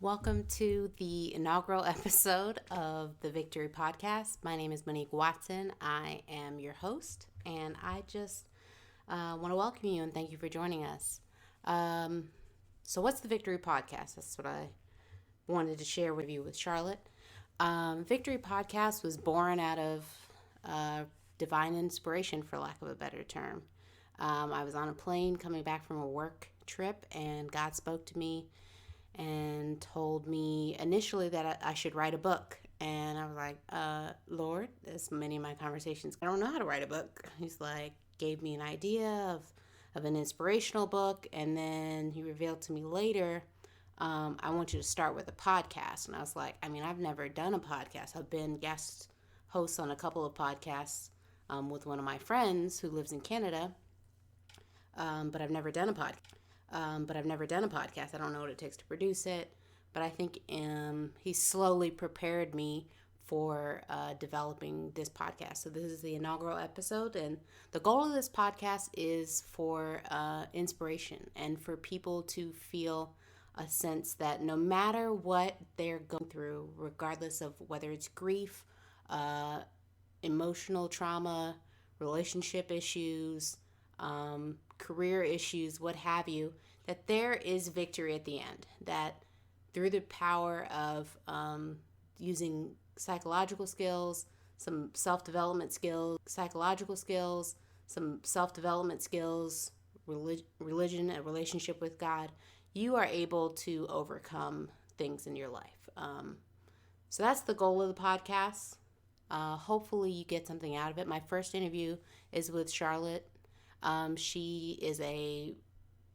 Welcome to the inaugural episode of the Victory Podcast. My name is Monique Watson. I am your host, and I just want to welcome you and thank you for joining us. So what's the Victory Podcast? That's what I wanted to share with you with Charlotte. Victory Podcast was born out of divine inspiration, for lack of a better term. I was on a plane coming back from a work trip, and God spoke to me and told me initially that I should write a book. And I was like, Lord, as many of my conversations, I don't know how to write a book. He's like, gave me an idea of an inspirational book. And then he revealed to me later, I want you to start with a podcast. And I was like, I've never done a podcast. I've been guest host on a couple of podcasts with one of my friends who lives in Canada. But I've never done a podcast. I don't know what it takes to produce it, but I think he slowly prepared me for developing this podcast. So this is the inaugural episode, and the goal of this podcast is for inspiration and for people to feel a sense that no matter what they're going through, regardless of whether it's grief, emotional trauma, relationship issues, career issues, what have you, that there is victory at the end. That through the power of using psychological skills, some self-development skills, religion, a relationship with God, you are able to overcome things in your life. So that's the goal of the podcast. Hopefully you get something out of it. My first interview is with Charlotte.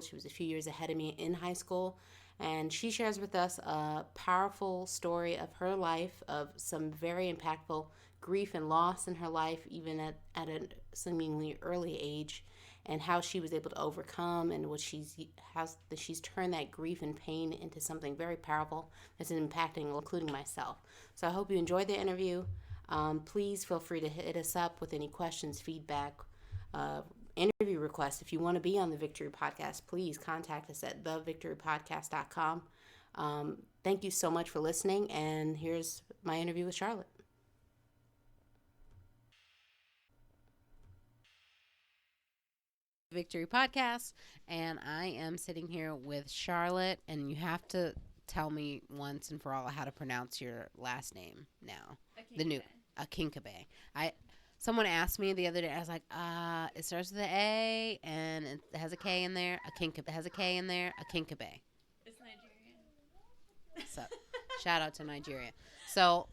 She was a few years ahead of me in high school, and she shares with us a powerful story of her life, of some very impactful grief and loss in her life, even at a seemingly early age, and how she was able to overcome, and how she's turned that grief and pain into something very powerful that's impacting, including myself. So I hope you enjoyed the interview. Please feel free to hit us up with any questions, feedback, interview requests. If you want to be on the Victory Podcast, please contact us at thevictorypodcast.com. Thank you so much for listening, and here's my interview with Charlotte. Victory Podcast, and I am sitting here with Charlotte, and you have to tell me once and for all how to pronounce your last name now. Akinkabe. Someone asked me the other day, I was like, it starts with an A, and it has a K in there. Akinkabe. It's Nigerian. So, shout out to Nigeria. So,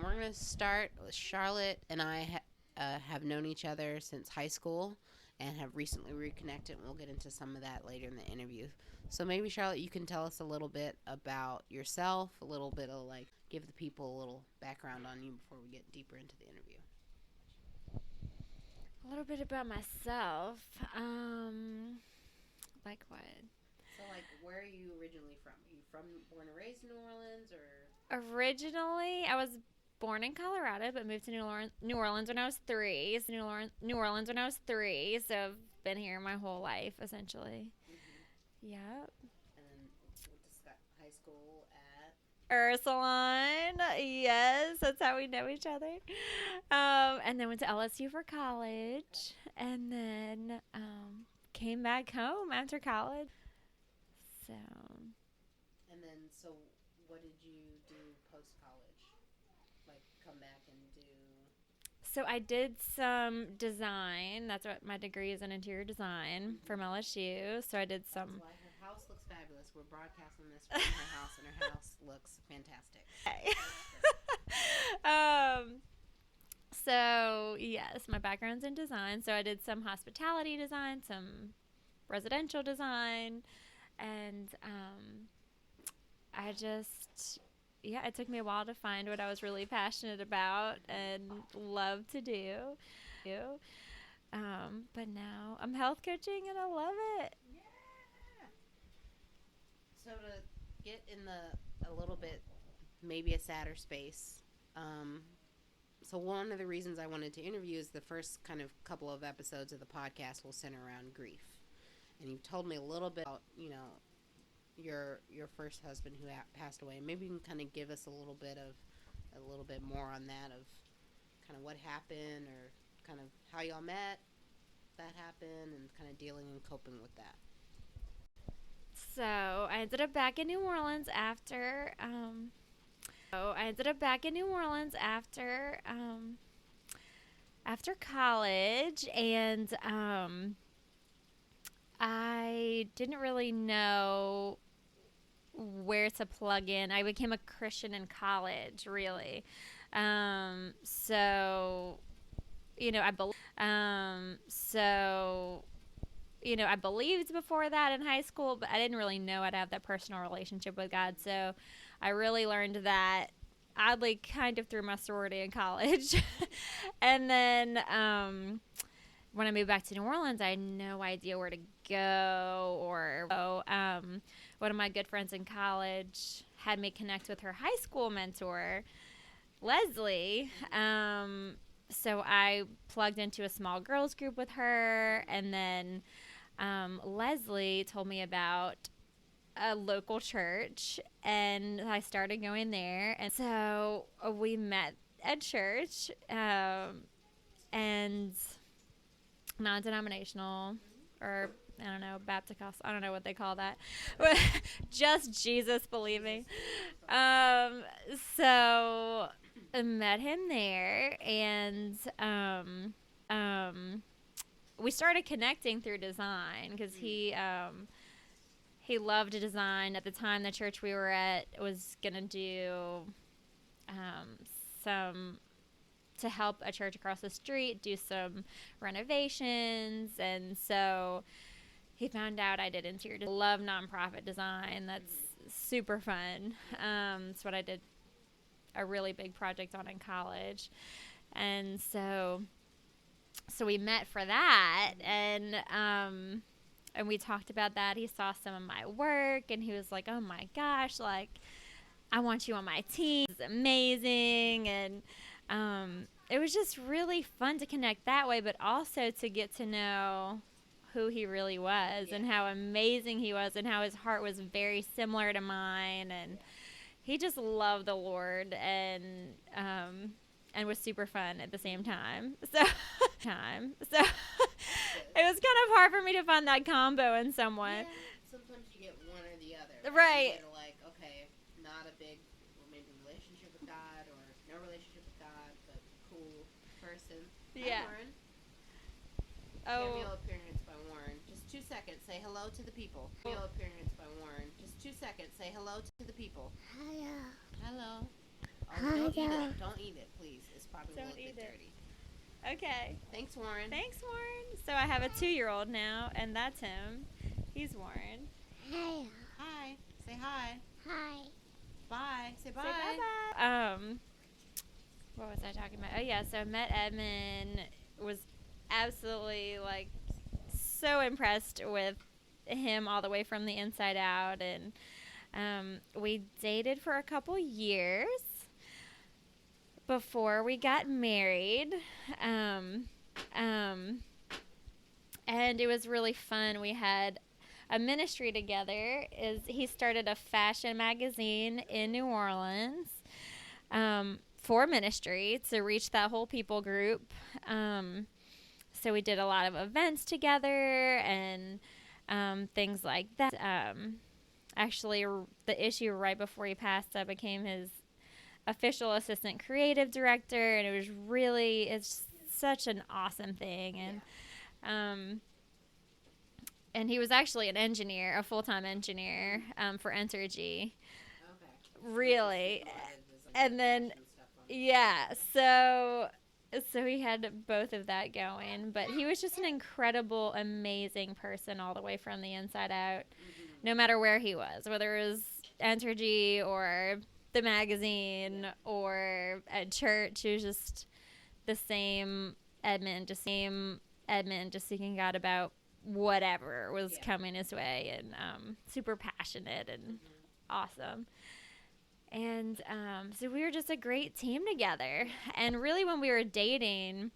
we're going to start with Charlotte, and I have known each other since high school and have recently reconnected, and we'll get into some of that later in the interview. So maybe, Charlotte, you can tell us a little bit about yourself, a little bit of, give the people a little background on you before we get deeper into the interview. A little bit about myself. Like what? So, where are you originally from? Are you born and raised in New Orleans, or? Originally, I was born in Colorado, but moved to New Orleans when I was 3. So I've been here my whole life, essentially. Mm-hmm. Yep. And then went to high school at? Ursuline. Yes, that's how we know each other. And then went to LSU for college. And then came back home after college. So. And then, what did you do post-college? Come back and do? So I did some design. That's what my degree is in interior design from LSU. So I did some. That's why her house looks fabulous. We're broadcasting this from her house, and her house looks fantastic. So yes, my background's in design. So I did some hospitality design, some residential design, and it took me a while to find what I was really passionate about and love to do. But now I'm health coaching and I love it. Yeah. So to get in a little bit, maybe a sadder space, so one of the reasons I wanted to interview is the first kind of couple of episodes of the podcast will center around grief. And you've told me a little bit about, your first husband who passed away. Maybe you can kind of give us a little bit more on that, of kind of what happened, or kind of how y'all met, that happened, and kind of dealing and coping with that. So I ended up back in New Orleans after. After college, and I didn't really know where to plug in. I became a Christian in college, really. So, you know, I believed before that in high school, but I didn't really know I'd have that personal relationship with God. So I really learned that oddly kind of through my sorority in college. And then when I moved back to New Orleans, I had no idea where to go. One of my good friends in college had me connect with her high school mentor, Leslie. So I plugged into a small girls group with her, and then Leslie told me about a local church, and I started going there. And so we met at church, and non-denominational, or I don't know, Baptist, I don't know what they call that. Just Jesus believing. So I met him there, and we started connecting through design, because he loved design. At the time, the church we were at was going to do some to help a church across the street do some renovations, and so he found out I did interior design. Love nonprofit design. That's super fun. That's what I did a really big project on in college, and so we met for that, and we talked about that. He saw some of my work, and he was like, "Oh my gosh, like, I want you on my team. It's amazing." And it was just really fun to connect that way, but also to get to know who he really was, and how amazing he was, and how his heart was very similar to mine, and he just loved the Lord, and was super fun at the same time. So it was kind of hard for me to find that combo in someone. Yeah, sometimes you get one or the other. Right. You're like, okay, not a big maybe relationship with God, or no relationship with God, but cool person. Yeah. Hi, Warren. Oh. Cameo appearance by Warren. Just 2 seconds. Say hello to the people. Cameo appearance by Warren. Just 2 seconds. Say hello to the people. Hello. Hello. Oh, don't eat it. Don't eat it, please. It's probably a little bit dirty. Okay. Thanks, Warren. Thanks, Warren. So I have a 2-year-old now, and that's him. He's Warren. Hello. Hi. Say hi. Hi. Bye. Say bye. Say bye-bye. What was I talking about? Oh, yeah, so I met Edmund, was absolutely, like, so impressed with him all the way from the inside out, and we dated for a couple years before we got married, and it was really fun. We had a ministry together. He started a fashion magazine in New Orleans for ministry to reach that whole people group. So we did a lot of events together and things like that. Actually, the issue right before he passed, I became his official assistant creative director, and it's such an awesome thing. And and he was actually an engineer, a full-time engineer for Entergy. Okay. Really. And then so he had both of that going, but he was just an incredible, amazing person all the way from the inside out, no matter where he was, whether it was Entergy or the magazine or at church. He was just the same Edmund, just seeking God about whatever was coming his way, and super passionate and awesome. And so we were just a great team together. And really, when we were dating,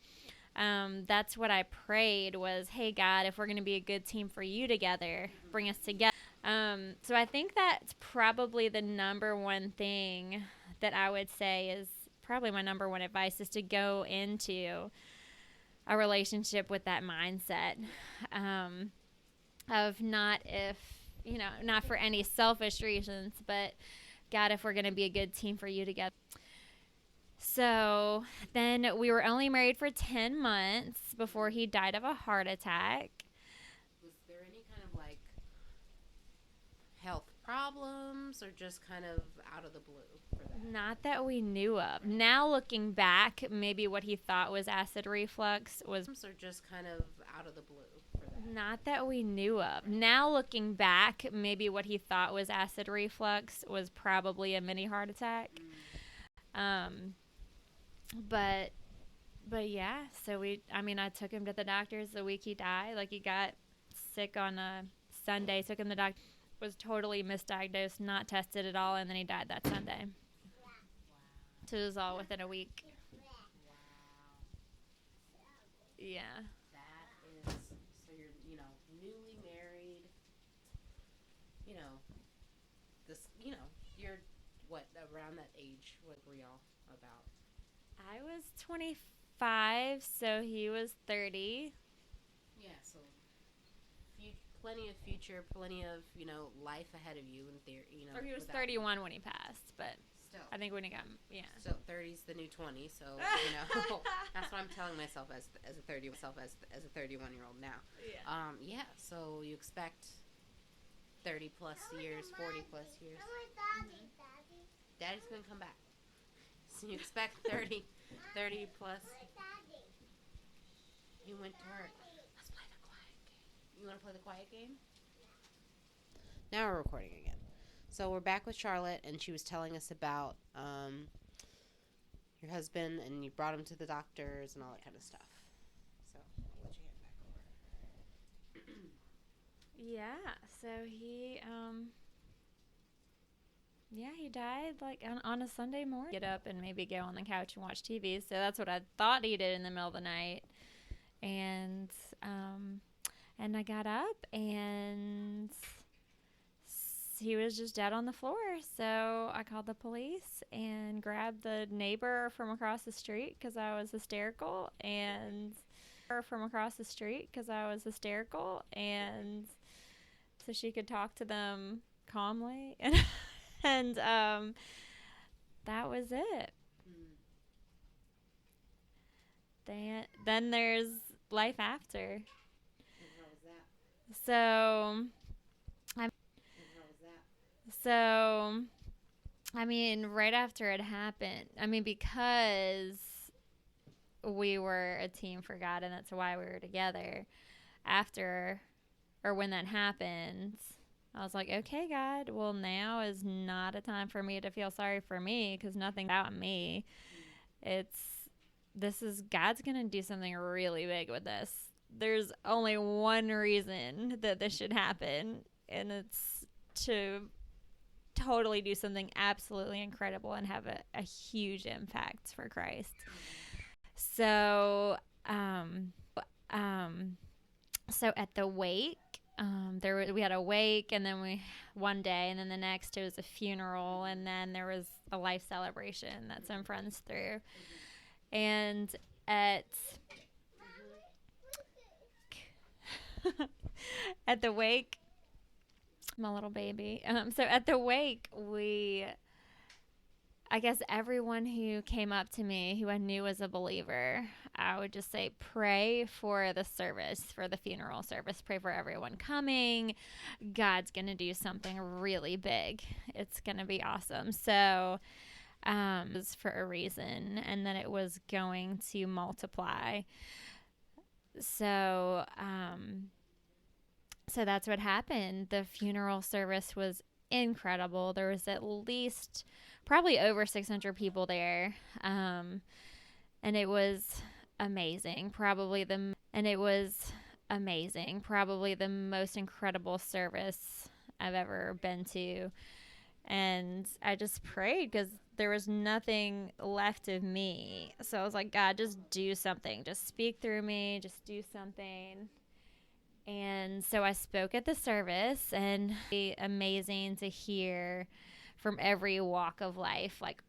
that's what I prayed was, hey, God, if we're going to be a good team for you together, bring us together. So I think that's probably the number one thing that I would say is probably my number one advice is to go into a relationship with that mindset of not for any selfish reasons, but God, if we're going to be a good team for you together. So then we were only married for 10 months before he died of a heart attack. Was there any kind of like health problems or just kind of out of the blue for that? Not that we knew of. Now looking back, maybe what he thought was acid reflux was Or just kind of out of the blue for that? not that we knew of. Now looking back, maybe what he thought was acid reflux was probably a mini heart attack. But yeah, so I took him to the doctors the week he died. Like, he got sick on a Sunday, took him to the doctor, was totally misdiagnosed, not tested at all, and then he died that Sunday. So it was all within a week. Yeah. That is, so you're, newly married, you're, what, around that age, what were y'all about? I was 25, so he was 30. Yeah, so plenty of future, plenty of, life ahead of you in theory, Or he was 31 when he passed, but still. I think when he got, yeah. So 30's the new 20, so, that's what I'm telling myself as a 31-year-old now. Yeah. So you expect 30 plus years, 40 plus years. Daddy's gonna come back. So you expect 30 plus. You went to work. Let's play the quiet game. You want to play the quiet game? Now we're recording again. So we're back with Charlotte, and she was telling us about your husband, and you brought him to the doctors and all that kind of stuff. So I'll let you hand it back over. Yeah, so he he died like on a Sunday morning. Get up and maybe go on the couch and watch TV. So that's what I thought he did in the middle of the night. And I got up and he was just dead on the floor. So I called the police and grabbed the neighbor from across the street because I was hysterical, and so she could talk to them calmly, and that was it. Then there's life after. And how was that? So right after it happened, because we were a team for God, and that's why we were together. When that happened, I was like, okay, God, well, now is not a time for me to feel sorry for me, because nothing about me. God's going to do something really big with this. There's only one reason that this should happen, and it's to totally do something absolutely incredible and have a huge impact for Christ. So, so at the wake, we had a wake, and then one day, and then the next it was a funeral, and then there was a life celebration that some friends threw. And at the wake, my little baby. So at the wake, I guess everyone who came up to me who I knew was a believer, I would just say, pray for the service, for the funeral service. Pray for everyone coming. God's going to do something really big. It's going to be awesome. So it was for a reason, and then it was going to multiply. So that's what happened. The funeral service was incredible. There was at least probably over 600 people there. And it was amazing. Probably the most incredible service I've ever been to. And I just prayed because there was nothing left of me. So I was like, God, just do something. Just speak through me. Just do something. And so I spoke at the service, and amazing to hear from every walk of life, like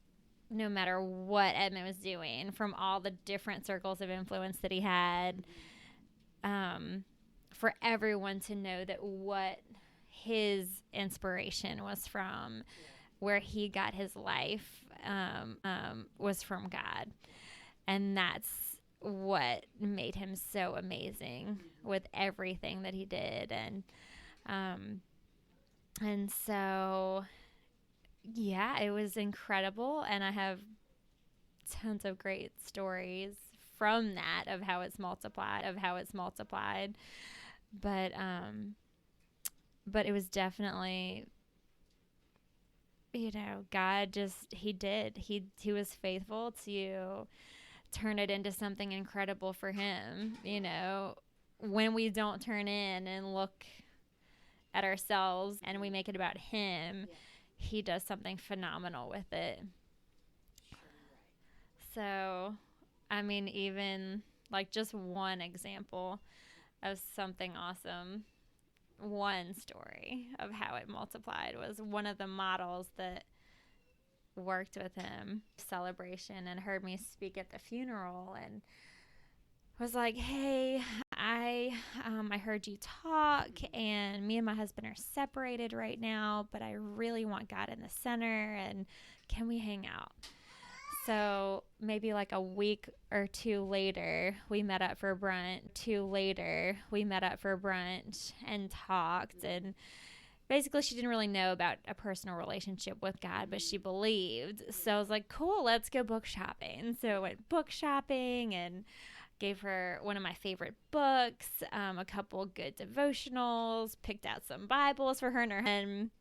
no matter what Edmund was doing, from all the different circles of influence that he had, for everyone to know that what his inspiration was from, where he got his life, was from God. And that's what made him so amazing with everything that he did. And so, yeah, it was incredible. And I have tons of great stories from that of how it's multiplied. But it was definitely, God just, he was faithful to turn it into something incredible for him. When we don't turn in and look at ourselves and we make it about him, he does something phenomenal with it. So, I mean, even like just one example of something awesome, one story of how it multiplied was one of the models that worked with him celebration and heard me speak at the funeral and was like, hey, I heard you talk, and me and my husband are separated right now, but I really want God in the center, and can we hang out? So maybe like a week or two later, we met up for brunch and talked. And basically, she didn't really know about a personal relationship with God, but she believed. So I was like, cool, let's go book shopping. So I went book shopping and gave her one of my favorite books, a couple good devotionals, picked out some Bibles for her and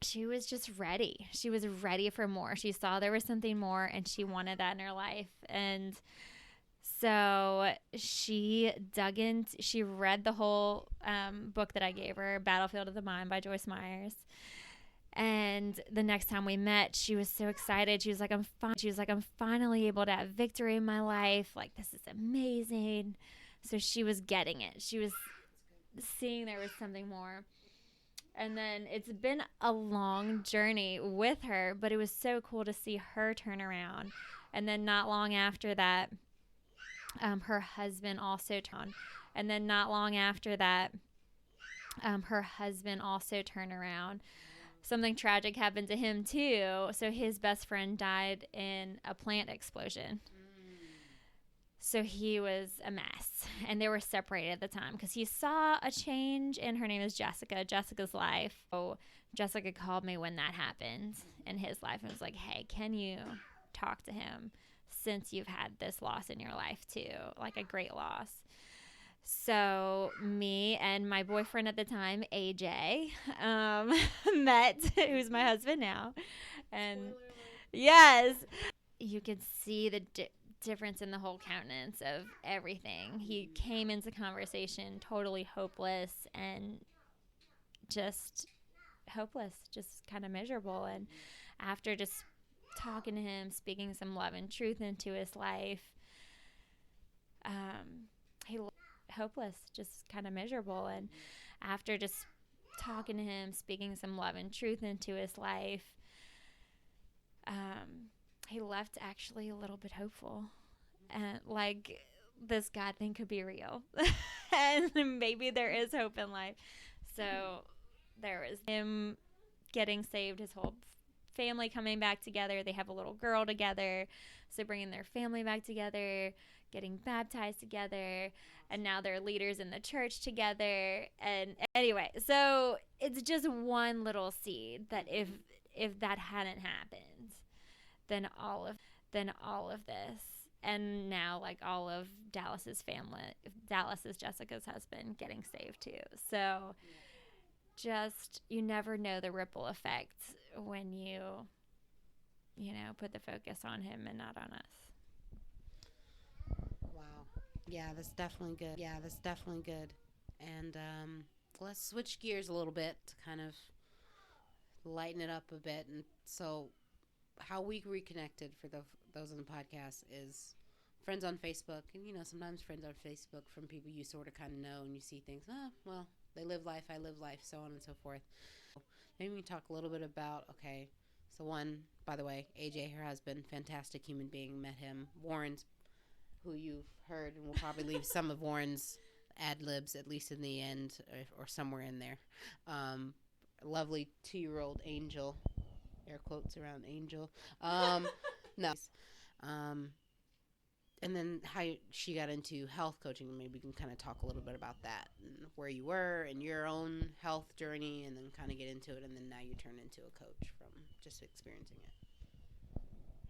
she was just ready. She was ready for more. She saw there was something more, and she wanted that in her life. And so she dug in. She read the whole book that I gave her, Battlefield of the Mind by Joyce Myers. And the next time we met, she was so excited. She was like, I'm finally able to have victory in my life. Like, this is amazing. So she was getting it. She was seeing there was something more. And then it's been a long journey with her, but it was so cool to see her turn around. And then not long after that, her husband also turned. And then not long after that, her husband also turned around. Something tragic happened to him too. So his best friend died in a plant explosion. So he was a mess, and they were separated at the time because he saw a change, and her name is Jessica's life. So Jessica called me when that happened in his life and was like, hey, can you talk to him since you've had this loss in your life too, like a great loss? So me and my boyfriend at the time, AJ, met, who's my husband now. And yes, you could see the difference in the whole countenance of everything. He came into conversation totally hopeless and just kind of miserable. And after just talking to him, speaking some love and truth into his life, he hopeless, just kind of miserable. And after just talking to him, speaking some love and truth into his life, he left actually a little bit hopeful, and like this God thing could be real, and maybe there is hope in life. So there was him getting saved, his whole family coming back together. They have a little girl together, so bringing their family back together, getting baptized together, and now they're leaders in the church together. And anyway, so it's just one little seed that if that hadn't happened, then all of this, and now like all of Dallas's family, Dallas is Jessica's husband, getting saved too. So just, you never know the ripple effect when you put the focus on him and not on us. Wow. Yeah, that's definitely good. And let's switch gears a little bit to kind of lighten it up a bit. And so how we reconnected, for those on the podcast, is friends on Facebook, and sometimes friends on Facebook from people you sort of kind of know, and you see things. Oh, well, they live life, I live life, so on and so forth. Maybe we can talk a little bit about. Okay, so one, by the way, AJ, her husband, fantastic human being. Met him. Warren's, who you've heard, and we'll probably leave some of Warren's ad libs at least in the end, or somewhere in there. Lovely 2-year-old angel, air quotes around angel. No. And then how she got into health coaching. Maybe we can kind of talk a little bit about that and where you were in your own health journey, and then kind of get into it. And then now you turn into a coach from just experiencing it.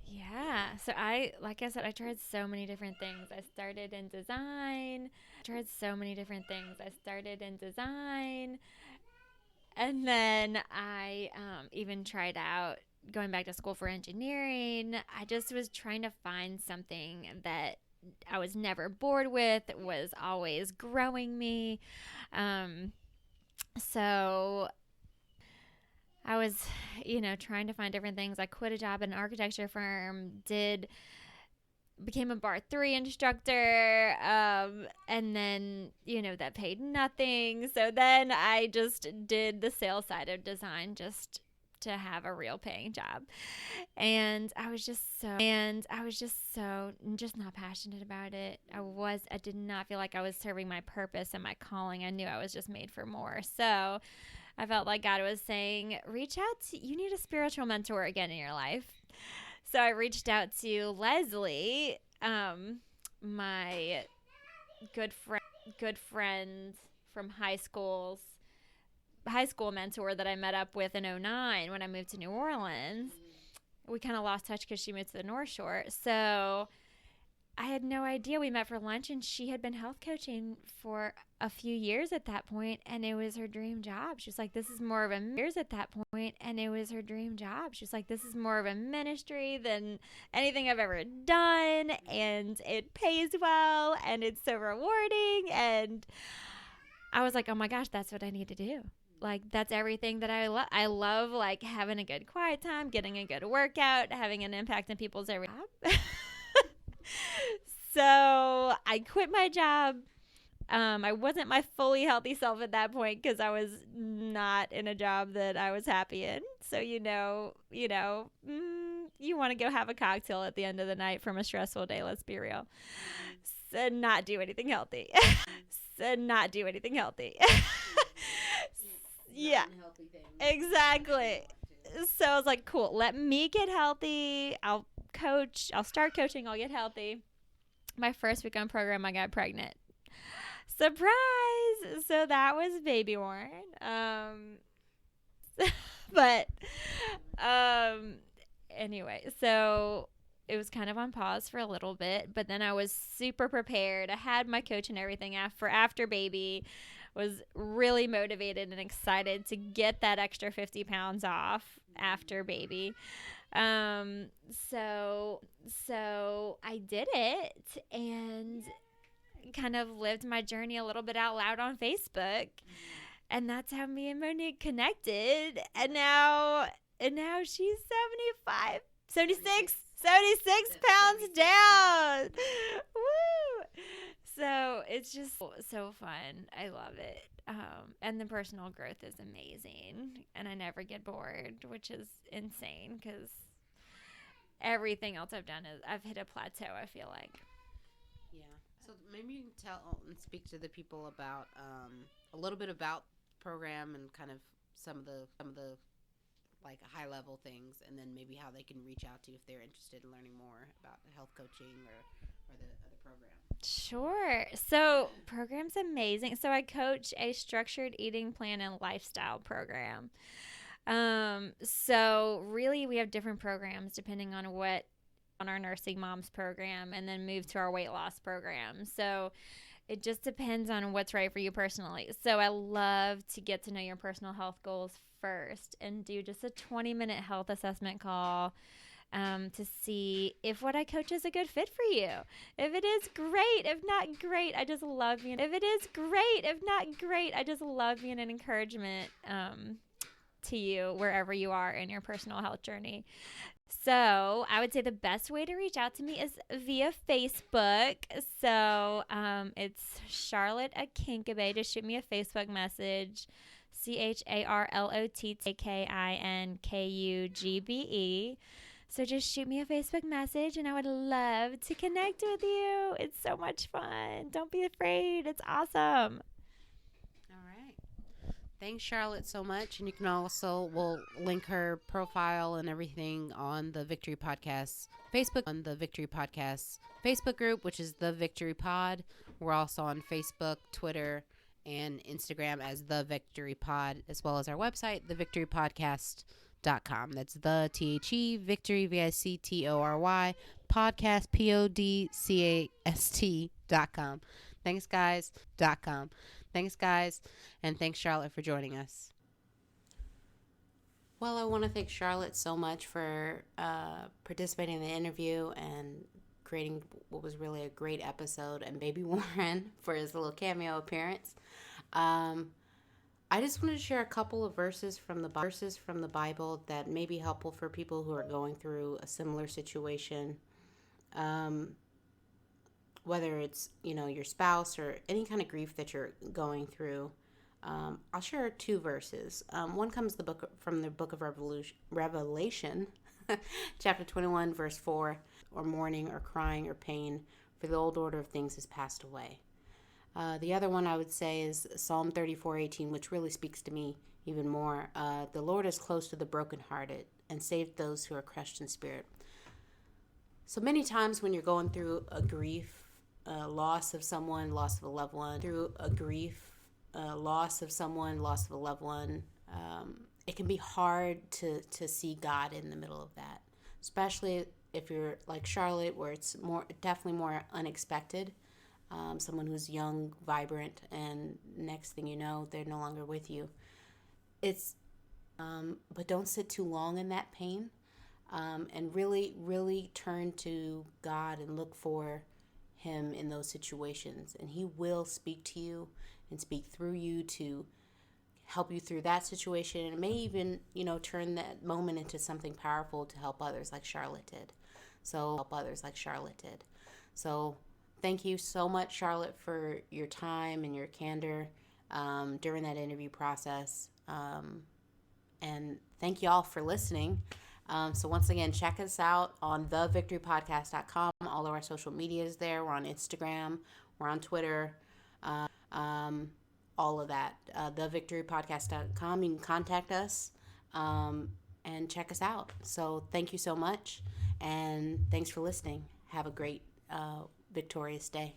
Yeah. So like I said, I tried so many different things. I started in design. And then I even tried out going back to school for engineering. I just was trying to find something that I was never bored with, was always growing me. So I was, trying to find different things. I quit a job at an architecture firm, became a Bar 3 instructor, and then, that paid nothing. So then I just did the sales side of design just to have a real paying job. And I was just not passionate about it. I did not feel like I was serving my purpose and my calling. I knew I was just made for more. So I felt like God was saying, you need a spiritual mentor again in your life. So I reached out to Leslie, my good friend from high school mentor that I met up with in 2009 when I moved to New Orleans. We kind of lost touch because she moved to the North Shore. So I had no idea. We met for lunch, and she had been health coaching for a few years at that point, and it was her dream job. She was like, this is more of a ministry than anything I've ever done, and it pays well, and it's so rewarding. And I was like, oh my gosh, that's what I need to do. Like, that's everything that I love. I love, like, having a good quiet time, getting a good workout, having an impact on people's every job. So I quit my job. I wasn't my fully healthy self at that point because I was not in a job that I was happy in. So, you want to go have a cocktail at the end of the night from a stressful day. Let's be real. So not do anything healthy. Yeah, exactly. So I was like, cool, let me get healthy. I'll start coaching. I'll get healthy. My first week on program, I got pregnant. Surprise! So that was baby Warren. Anyway, so it was kind of on pause for a little bit, but then I was super prepared. I had my coach and everything after baby. Was really motivated and excited to get that extra 50 pounds off after baby. So I did it and kind of lived my journey a little bit out loud on Facebook. And that's how me and Monique connected. And now she's 76 pounds down. Woo! So it's just so fun. I love it. And the personal growth is amazing. And I never get bored, which is insane because everything else I've done is I've hit a plateau, I feel like. Yeah. So maybe you can tell and speak to the people about a little bit about the program and kind of some of the like high level things, and then maybe how they can reach out to you if they're interested in learning more about health coaching or the program. Sure. So program's amazing. So I coach a structured eating plan and lifestyle program. So really we have different programs depending on our nursing moms program, and then move to our weight loss program. So it just depends on what's right for you personally. So I love to get to know your personal health goals first and do just a 20-minute health assessment call to see if what I coach is a good fit for you. If it is, great. If not, great. I just love you. If it is, great. If not, great. I just love being an encouragement to you wherever you are in your personal health journey. So I would say the best way to reach out to me is via Facebook. So it's Charlotte Akinkabe. Just shoot me a Facebook message. CharlotteAkinkugbe. So just shoot me a Facebook message and I would love to connect with you. It's so much fun. Don't be afraid. It's awesome. All right. Thanks, Charlotte, so much. And you can also, we'll link her profile and everything on the Victory Podcast Facebook group, which is the Victory Pod. We're also on Facebook, Twitter, and Instagram as the Victory Pod, as well as our website, thevictorypodcast.com. That's the THE Victory VICTORY podcast PODCAST.com. Thanks, guys, and thanks, Charlotte, for joining us. Well, I want to thank Charlotte so much for participating in the interview and creating what was really a great episode, and Baby Warren for his little cameo appearance. I just wanted to share a couple of verses from the Bible that may be helpful for people who are going through a similar situation. Whether it's, your spouse or any kind of grief that you're going through. I'll share two verses. One comes from the book of Revelation, chapter 21, verse 4, or mourning or crying or pain, for the old order of things has passed away. The other one I would say is Psalm 34:18, which really speaks to me even more. The Lord is close to the brokenhearted and saved those who are crushed in spirit. So many times when you're going through a grief, loss of someone, loss of a loved one, it can be hard to see God in the middle of that, especially if you're like Charlotte, where it's definitely more unexpected. Someone who's young, vibrant, and next thing you know, they're no longer with you. But don't sit too long in that pain, and really, really turn to God and look for Him in those situations, and He will speak to you and speak through you to help you through that situation, and it may even turn that moment into something powerful to help others like Charlotte did. So thank you so much, Charlotte, for your time and your candor during that interview process, and thank you all for listening. So once again, check us out on thevictorypodcast.com. All of our social media is there. We're on Instagram. We're on Twitter. All of that. Thevictorypodcast.com. You can contact us and check us out. So thank you so much. And thanks for listening. Have a great, victorious day.